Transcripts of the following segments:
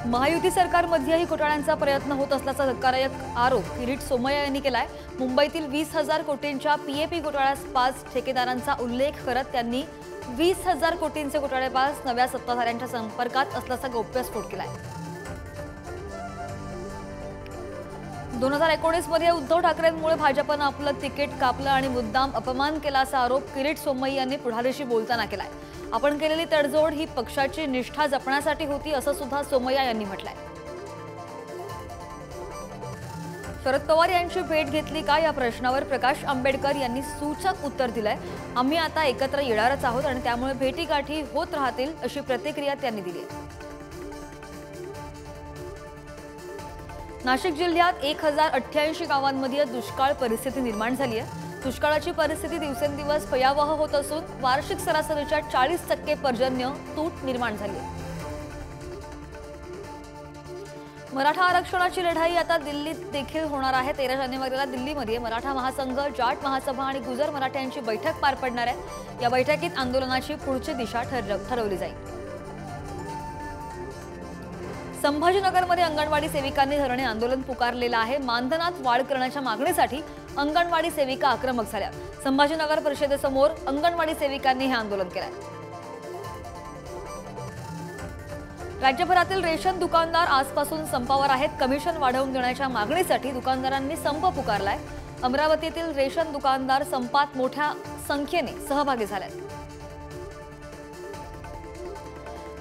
महायुती सरकारमध्येही घोटाळ्यांचा प्रयत्न होत असल्याचा धक्कादायक आरोप किरीट सोमय्या यांनी केलाय। मुंबईतील 20,000 कोटींच्या पीएपी घोटाळ्यास 5 ठेकेदारांचा उल्लेख करत त्यांनी 20,000 कोटींचे घोटाळेबाज नव्या सत्ताधाऱ्यांच्या संपर्कात असल्याचा गौप्यस्फोट केलाय। 2019 मध्ये उद्धव ठाकरेंमुळे भाजपने आपलं तिकीट कापलं आणि मुद्दाम अपमान केला असा आरोप किरीट सोमय्या यांनी पुढारीशी बोलताना केलाय। आपण केलेली तडजोड ही पक्षाची निष्ठा जपण्यासाठी होती असं सुद्धा सोमय्या यांनी म्हटलंय। शरद पवार यांची भेट घेतली का या प्रश्नावर प्रकाश आंबेडकर यांनी सूचक उत्तर दिलंय। आम्ही आता एकत्र येणारच आहोत आणि त्यामुळे भेटीगाठी होत राहतील अशी प्रतिक्रिया त्यांनी दिली आहे। नाशिक जिल्ह्यात 1088 गावांमध्ये दुष्काळ परिस्थिती निर्माण झाली आहे। दुष्काळाची परिस्थिती दिवसेंदिवस भयावह होत असून वार्षिक सरासरीच्या 40% पर्जन्य तूट निर्माण झाली आहे। मराठा आरक्षणाची लढाई आता दिल्लीत देखील होणार आहे। 13 जानेवारीला दिल्लीमध्ये मराठा महासंघ, जाट महासभा आणि गुजर मराठ्यांची बैठक पार पडणार आहे। या बैठकीत आंदोलनाची पुढची दिशा ठरवली जाईल। संभाजीनगरमध्ये अंगणवाडी सेविकांनी धरणे आंदोलन पुकारलेलं आहे। मानधनात वाढ करण्याच्या मागणीसाठी अंगणवाडी सेविका आक्रमक झाल्या। संभाजीनगर परिषदेसमोर अंगणवाडी सेविकांनी हे आंदोलन केलंय। राज्यभरातील रेशन दुकानदार आजपासून संपावर आहेत। कमिशन वाढवून देण्याच्या मागणीसाठी दुकानदारांनी संप पुकारलाय। अमरावतीतील रेशन दुकानदार संपात मोठ्या संख्येने सहभागी झालेत।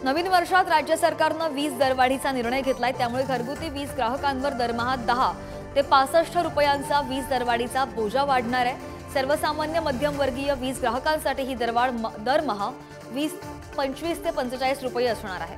नवीन वर्षात राज्य सरकारने वीज दरवाढीचा निर्णय घेतलाय। त्यामुळे घरगुती वीज ग्राहकांवर दरमहा 10 ते 65 रुपयांचा वीज दरवाढीचा बोजा वाढणार आहे। सर्वसामान्य मध्यमवर्गीय वीज ग्राहकांसाठी ही दरवाढ दरमहा 25 ते 45 रुपये असणार आहे।